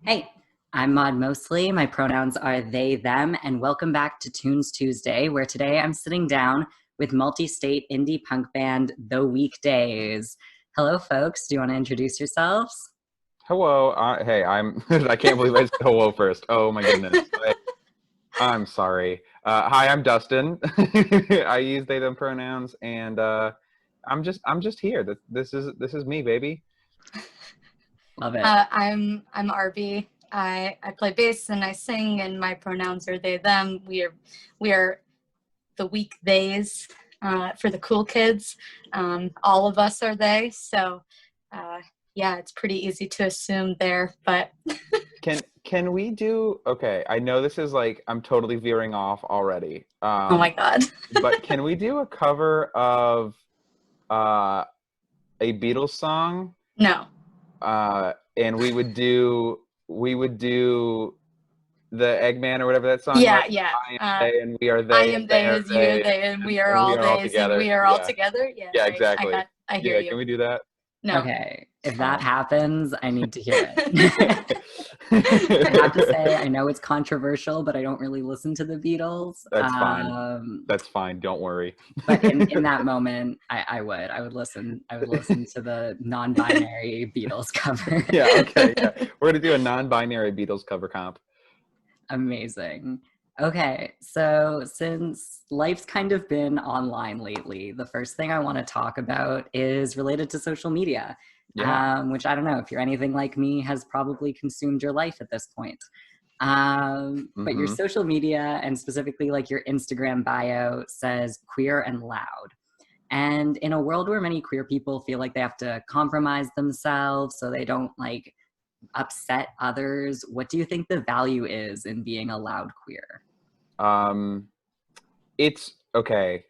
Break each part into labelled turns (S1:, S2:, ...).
S1: Hey, I'm Maud Mosley. My pronouns are they, them, and welcome back to Tunes Tuesday, where today I'm sitting down with multi-state indie punk band The Weekdays. Hello, folks. Do you want to introduce yourselves?
S2: Hello. Hey, I'm. I can't believe I said hello first. Oh my goodness. I'm sorry. Hi, I'm Dustin. I use they them pronouns, and I'm just here. This is me, baby.
S1: Love it.
S3: I'm RB. I play bass and I sing, and my pronouns are they them. We are the weekdays for the cool kids. All of us are they. So yeah, it's pretty easy to assume there. But
S2: Can we do? Okay, I know this is like I'm totally veering off already.
S3: Oh my God.
S2: But can we do a cover of a Beatles song?
S3: No.
S2: And we would do the Eggman or whatever that song
S3: Yeah,
S2: was.
S3: yeah.
S2: I am they and we are they.
S3: I am they as you are they, and we are all days
S2: together.
S3: and we are all together. Yeah,
S2: Yeah, exactly.
S3: I hear you.
S2: Can we do that?
S3: No.
S1: Okay, if that happens, I need to hear it. I have to say, I know it's controversial, but I don't really listen to the Beatles.
S2: That's fine. That's fine. Don't worry.
S1: But in that moment, I would listen. I would listen to the non-binary Beatles cover.
S2: Yeah. Okay. Yeah. We're gonna do a non-binary Beatles cover comp.
S1: Amazing. Okay, so since life's kind of been online lately, the first thing I want to talk about is related to social media, which I don't know, if you're anything like me, has probably consumed your life at this point. But your social media, and specifically like your Instagram bio, says queer and loud. And in a world where many queer people feel like they have to compromise themselves so they don't like upset others, what do you think the value is in being a loud queer?
S2: It's okay.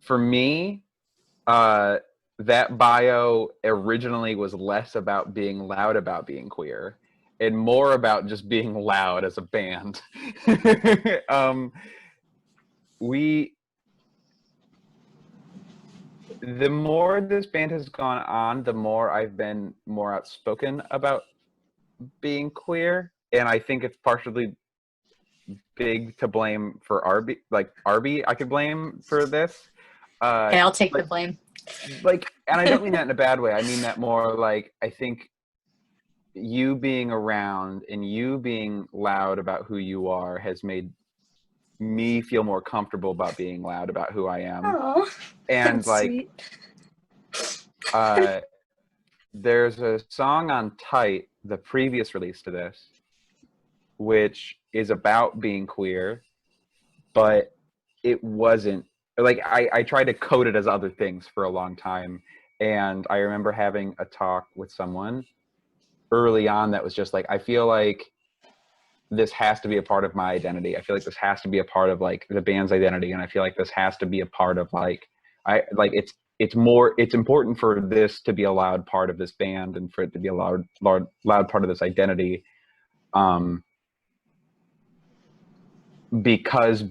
S2: For me, that bio originally was less about being loud about being queer and more about just being loud as a band. The more this band has gone on, the more I've been more outspoken about being queer, and I think it's partially big to blame for Arby. Like Arby, I could blame for this.
S3: Okay, I'll take the blame.
S2: And I don't mean that in a bad way. I mean that more like I think you being around and you being loud about who you are has made me feel more comfortable about being loud about who I am.
S3: Oh,
S2: and
S3: sweet.
S2: There's a song on Tight, the previous release to this, which is about being queer, but it wasn't like I tried to code it as other things for a long time. And I remember having a talk with someone early on that was just like, I feel like this has to be a part of my identity. I feel like this has to be a part of like the band's identity. And I feel like this has to be a part of it's important for this to be a loud part of this band and for it to be a loud part of this identity. Because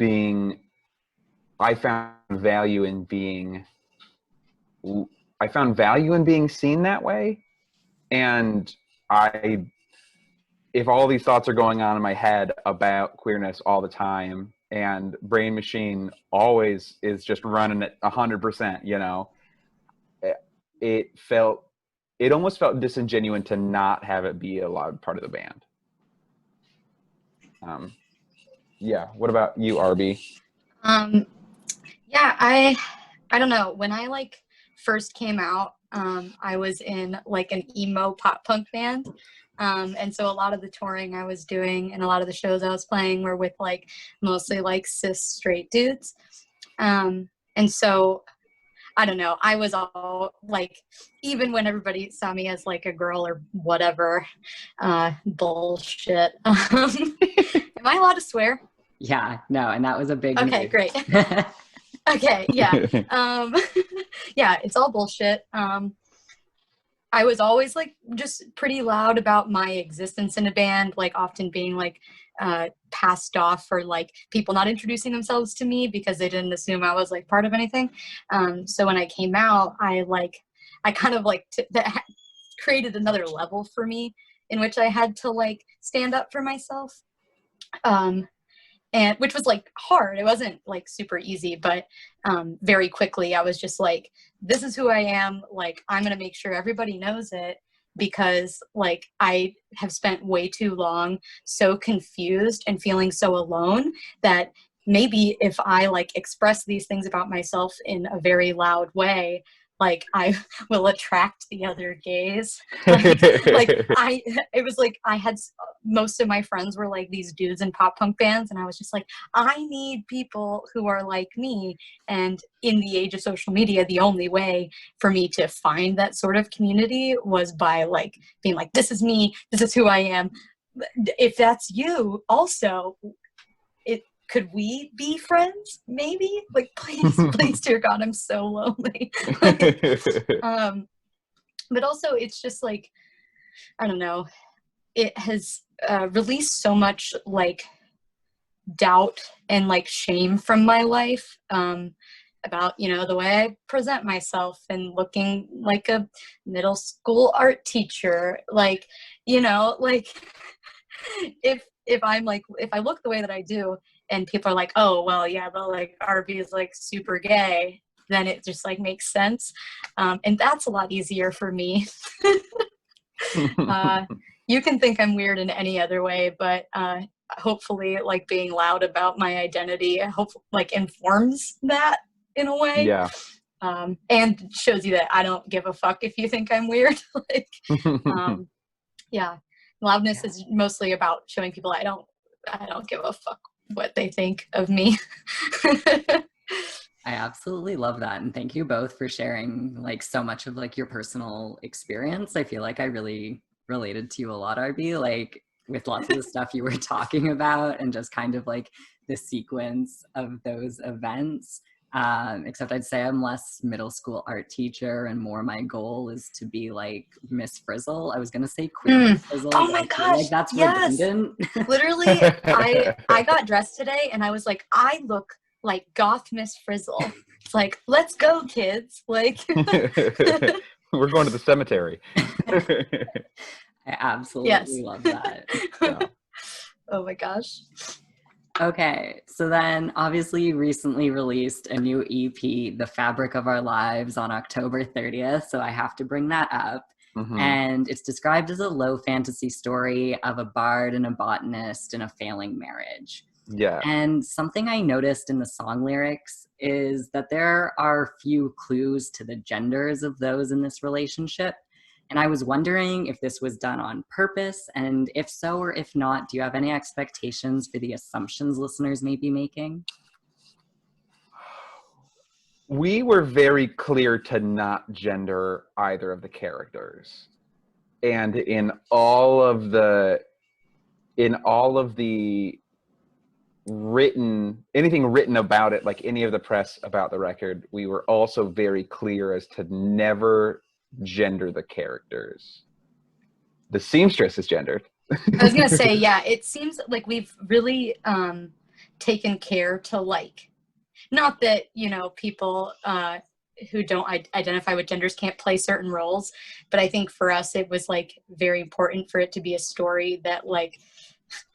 S2: I found value in being seen that way. And if all these thoughts are going on in my head about queerness all the time, and Brain Machine always is just running at 100%, you know, it almost felt disingenuous to not have it be a loud part of the band. Yeah. What about you, Arby?
S3: Yeah, I don't know. When I like first came out, I was in like an emo pop punk band. And so a lot of the touring I was doing and a lot of the shows I was playing were with like mostly like cis straight dudes. And so I don't know, I was all like, even when everybody saw me as like a girl or whatever, bullshit. Am I allowed to swear?
S1: Yeah, no, and that was a big
S3: Okay,
S1: move.
S3: great. Okay, yeah. Yeah, it's all bullshit. I was always like just pretty loud about my existence in a band, like often being like passed off for like people not introducing themselves to me because they didn't assume I was like part of anything. So when I came out, I kind of like that created another level for me in which I had to like stand up for myself. And which was like hard. It wasn't like super easy, but very quickly I was just like, this is who I am. Like, I'm going to make sure everybody knows it, because like I have spent way too long so confused and feeling so alone that maybe if I like express these things about myself in a very loud way, like I will attract the other gaze. It was like I had, most of my friends were like these dudes in pop punk bands, and I was just like, I need people who are like me. And in the age of social media, the only way for me to find that sort of community was by like being like, this is me, this is who I am. If that's you also, could we be friends? Maybe, like, please, dear God, I'm so lonely. But also, it's just like, I don't know. It has released so much like doubt and like shame from my life about, you know, the way I present myself and looking like a middle school art teacher. Like, you know, like if I'm like, if I look the way that I do, and people are like, oh, well, yeah, but like RB is like super gay, then it just like makes sense. And that's a lot easier for me. You can think I'm weird in any other way, but hopefully like being loud about my identity, like informs that in a way.
S2: Yeah.
S3: And shows you that I don't give a fuck if you think I'm weird. Like, yeah. Loudness is mostly about showing people I don't give a fuck what they think of me.
S1: I absolutely love that, and thank you both for sharing like so much of like your personal experience. I feel like I really related to you a lot, RB, like with lots of the stuff you were talking about, and just kind of like the sequence of those events. Except I'd say I'm less middle school art teacher, and more my goal is to be like Miss Frizzle. I was gonna say queer Miss Frizzle.
S3: Oh my gosh,
S1: like that's
S3: yes.
S1: redundant.
S3: Literally, I got dressed today and I was like, I look like goth Miss Frizzle. It's like, let's go, kids. Like,
S2: we're going to the cemetery.
S1: I absolutely love that.
S2: Yeah.
S3: Oh my gosh.
S1: Okay, so then obviously you recently released a new EP, The Fabric of Our Lives, on October 30th, so I have to bring that up. Mm-hmm. And it's described as a low fantasy story of a bard and a botanist in a failing marriage.
S2: Yeah.
S1: And something I noticed in the song lyrics is that there are few clues to the genders of those in this relationship. And I was wondering if this was done on purpose, and if so or if not, do you have any expectations for the assumptions listeners may be making?
S2: We were very clear to not gender either of the characters. And in all of the anything written about it, like any of the press about the record, we were also very clear as to never gender the characters. The seamstress is gendered.
S3: I was gonna say, yeah, it seems like we've really taken care to like, not that, you know, people who don't identify with genders can't play certain roles, but I think for us it was like very important for it to be a story that like,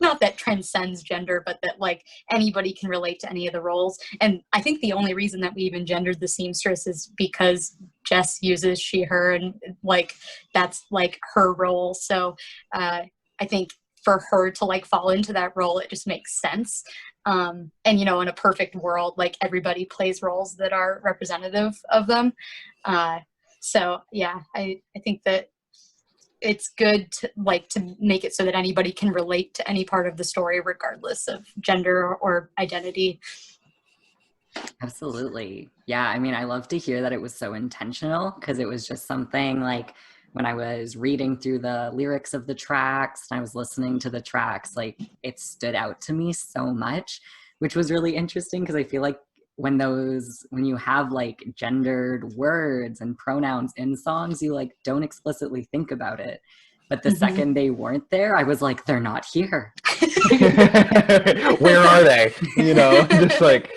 S3: not that transcends gender, but that like anybody can relate to any of the roles. And I think the only reason that we even gendered the seamstress is because Jess uses she, her, and like that's like her role. So I think for her to like fall into that role, it just makes sense. And you know, in a perfect world, like everybody plays roles that are representative of them. So yeah, I think that it's good to like to make it so that anybody can relate to any part of the story regardless of gender or identity.
S1: Absolutely. Yeah, I mean, I love to hear that it was so intentional, because it was just something like when I was reading through the lyrics of the tracks and I was listening to the tracks, like it stood out to me so much, which was really interesting, because I feel like when you have like gendered words and pronouns in songs, you like don't explicitly think about it. But the second they weren't there, I was like, they're not here.
S2: Where are they? You know, just like,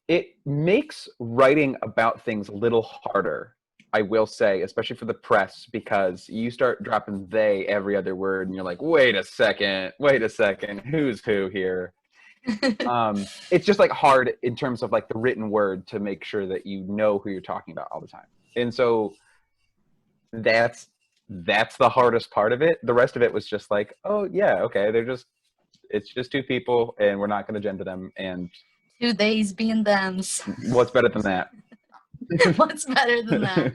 S2: it makes writing about things a little harder I will say, especially for the press, because you start dropping they every other word and you're like, wait a second, who's who here? It's just like hard in terms of like the written word to make sure that you know who you're talking about all the time. And so that's the hardest part of it. The rest of it was just like, oh yeah, okay, it's just two people and we're not going to gender them. And
S3: two theys being thems.
S2: What's better than that?
S3: What's better than that?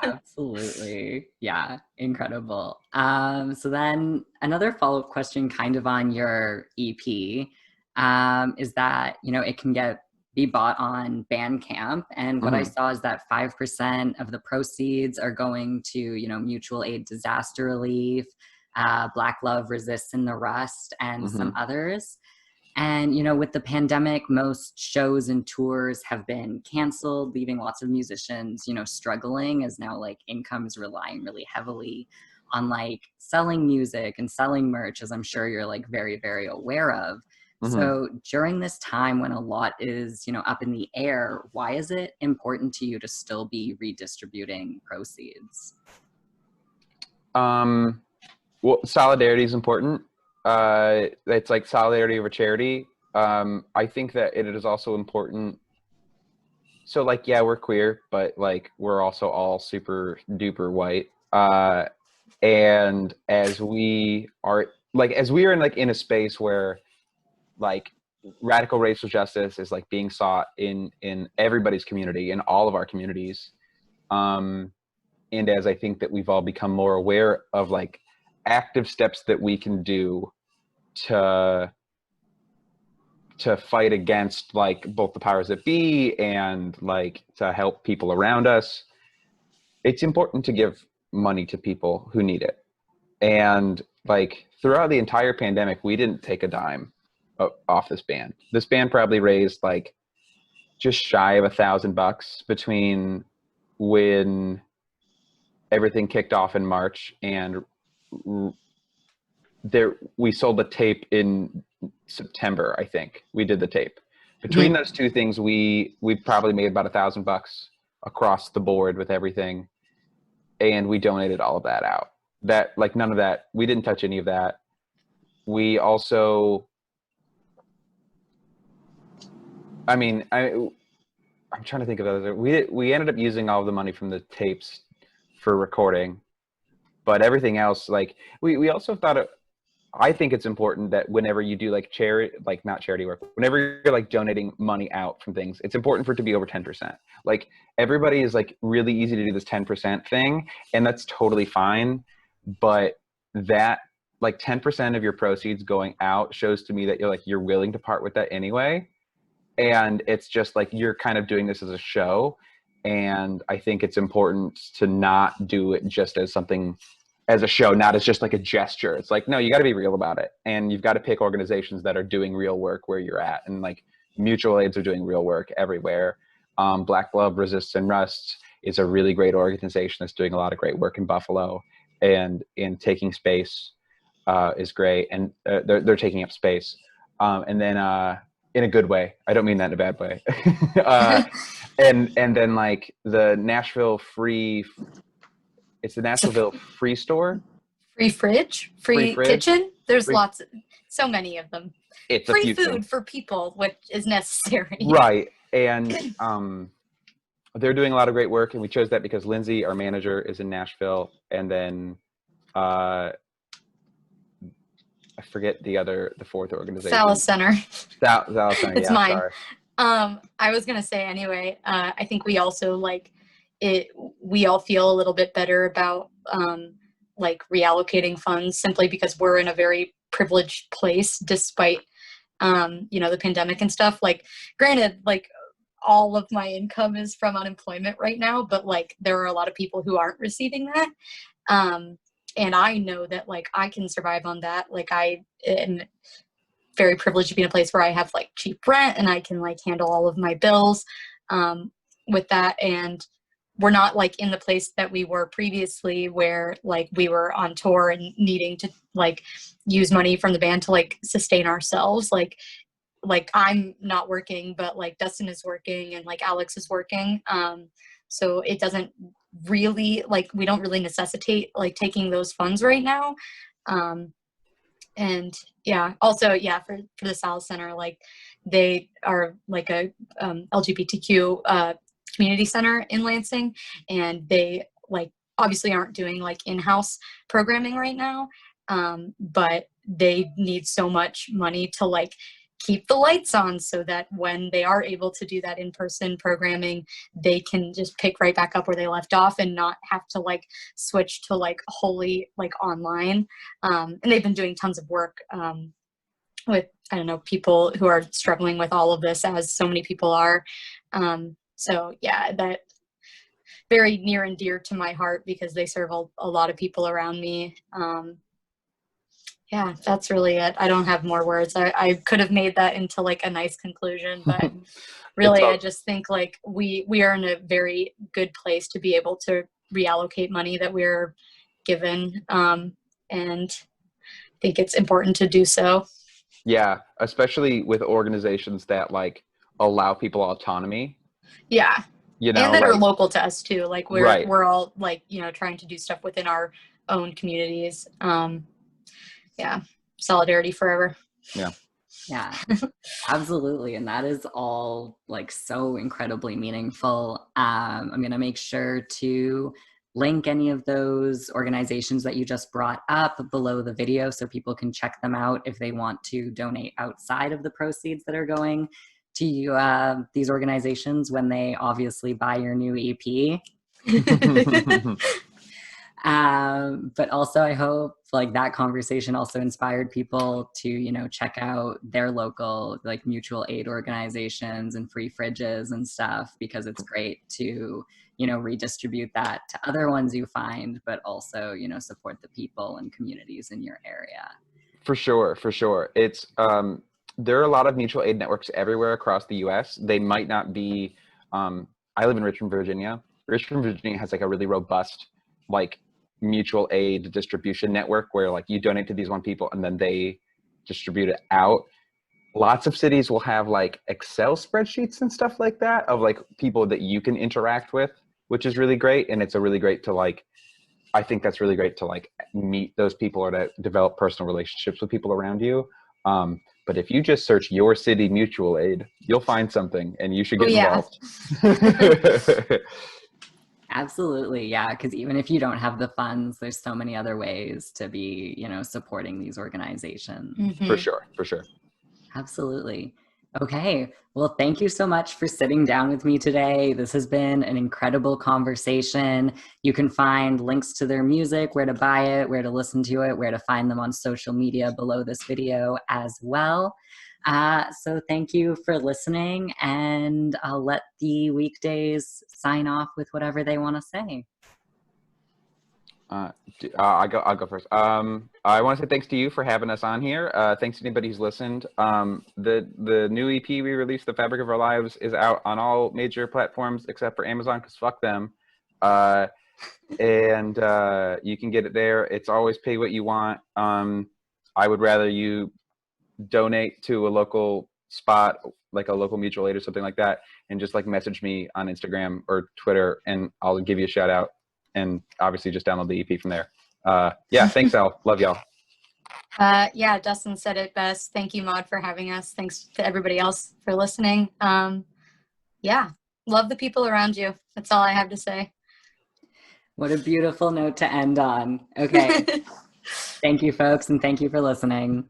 S1: Absolutely. Yeah, incredible. So then another follow-up question kind of on your EP is that, it can be bought on Bandcamp. And what I saw is that 5% of the proceeds are going to, mutual aid disaster relief, Black Love Resists in the Rust, and some others. And, with the pandemic, most shows and tours have been canceled, leaving lots of musicians, struggling, as now like income is relying really heavily on like selling music and selling merch, as I'm sure you're like very, very aware of. So during this time when a lot is, up in the air, why is it important to you to still be redistributing proceeds?
S2: Well, solidarity is important. It's like solidarity over charity. I think that it is also important. So like, yeah, we're queer, but like we're also all super duper white. And as we are in a space where like radical racial justice is like being sought in everybody's community, in all of our communities. And as I think that we've all become more aware of like active steps that we can do to fight against like both the powers that be and like to help people around us, it's important to give money to people who need it. And like throughout the entire pandemic, we didn't take a dime off this band. This band probably raised like just shy of $1,000 between when everything kicked off in March and we sold the tape in September. I think we did the tape. Between those two things, we probably made about $1,000 across the board with everything, and we donated all of that out. That like none of that, we didn't touch any of that. We also, I mean, I'm trying to think of others. We ended up using all of the money from the tapes for recording, but everything else, like we also thought I think it's important that whenever you do like not charity work, whenever you're like donating money out from things, it's important for it to be over 10%. Like everybody is like really easy to do this 10% thing, and that's totally fine. But that like 10% of your proceeds going out shows to me that you're willing to part with that anyway. And it's just like you're kind of doing this as a show. And I think it's important to not do it just as something, as a show, not as just like a gesture. It's like, no, you got to be real about it. And you've got to pick organizations that are doing real work where you're at. And like mutual aids are doing real work everywhere. Black Love Resists and Rust is a really great organization that's doing a lot of great work in Buffalo, and in taking space is great. And they're taking up space. And then in a good way. I don't mean that in a bad way. And then like the Nashville it's the Nashville Free Store.
S3: Free fridge, free kitchen. There's so many of them.
S2: It's
S3: free food for people, which is necessary.
S2: Right. And they're doing a lot of great work, and we chose that because Lindsay, our manager, is in Nashville. And then I forget the fourth organization.
S3: Salas Center.
S2: Salas Center.
S3: It's mine. Sorry. I was gonna say anyway. I think we also like it. We all feel a little bit better about like reallocating funds, simply because we're in a very privileged place, despite the pandemic and stuff. Like, granted, like all of my income is from unemployment right now, but like there are a lot of people who aren't receiving that. And I know that like I can survive on that. Like I am very privileged to be in a place where I have like cheap rent and I can like handle all of my bills with that. And we're not like in the place that we were previously, where like we were on tour and needing to like use money from the band to like sustain ourselves. Like I'm not working, but like Dustin is working and like Alex is working. So it doesn't really like, we don't really necessitate like taking those funds right now. And yeah, also, yeah, for the South Center, like they are like a LGBTQ community center in Lansing, and they like obviously aren't doing like in-house programming right now, but they need so much money to like keep the lights on so that when they are able to do that in-person programming, they can just pick right back up where they left off and not have to like switch to like wholly like online. And they've been doing tons of work with, I don't know, people who are struggling with all of this, as so many people are. So yeah, that very near and dear to my heart because they serve a lot of people around me. Yeah, that's really it. I don't have more words. I could have made that into like a nice conclusion, but really, I just think like we are in a very good place to be able to reallocate money that we're given, and I think it's important to do so.
S2: Yeah, especially with organizations that like allow people autonomy.
S3: Yeah,
S2: you know,
S3: and that
S2: like,
S3: are local to us too. Like
S2: right.
S3: we're all like, you know, trying to do stuff within our own communities. Yeah, solidarity forever.
S2: Yeah.
S1: Yeah, absolutely. And that is all like so incredibly meaningful. I'm going to make sure to link any of those organizations that you just brought up below the video so people can check them out if they want to donate outside of the proceeds that are going to these organizations when they obviously buy your new EP. But also I hope like that conversation also inspired people to, you know, check out their local like mutual aid organizations and free fridges and stuff, because it's great to, you know, redistribute that to other ones you find, but also, you know, support the people and communities in your area.
S2: For sure, for sure. It's there are a lot of mutual aid networks everywhere across the US. They might not be I live in Richmond, Virginia. Richmond, Virginia has like a really robust like mutual aid distribution network where like you donate to these one people and then they distribute it out. Lots of cities will have like Excel spreadsheets and stuff like that of like people that you can interact with, which is really great. And it's a really great to like, I think that's really great to like meet those people or to develop personal relationships with people around you. But if you just search your city mutual aid, you'll find something and you should get involved.
S1: Absolutely. Yeah. Because even if you don't have the funds, there's so many other ways to be, you know, supporting these organizations.
S3: Mm-hmm.
S2: For sure. For sure.
S1: Absolutely. Okay. Well, thank you so much for sitting down with me today. This has been an incredible conversation. You can find links to their music, where to buy it, where to listen to it, where to find them on social media below this video as well. So thank you for listening, and I'll let the weekdays sign off with whatever they want to say.
S2: I'll go first. I want to say thanks to you for having us on here. Thanks to anybody who's listened. The new EP we released, The Fabric of Our Lives, is out on all major platforms except for Amazon, because fuck them. And you can get it there. It's always pay what you want. I would rather you donate to a local spot, like a local mutual aid or something like that, and just like message me on Instagram or Twitter, and I'll give you a shout out. And obviously just download the EP from there. Yeah, thanks, Al. Love y'all.
S3: Yeah, Dustin said it best. Thank you, Maud, for having us. Thanks to everybody else for listening. Yeah, love the people around you. That's all I have to say.
S1: What a beautiful note to end on. Okay. Thank you, folks, and thank you for listening.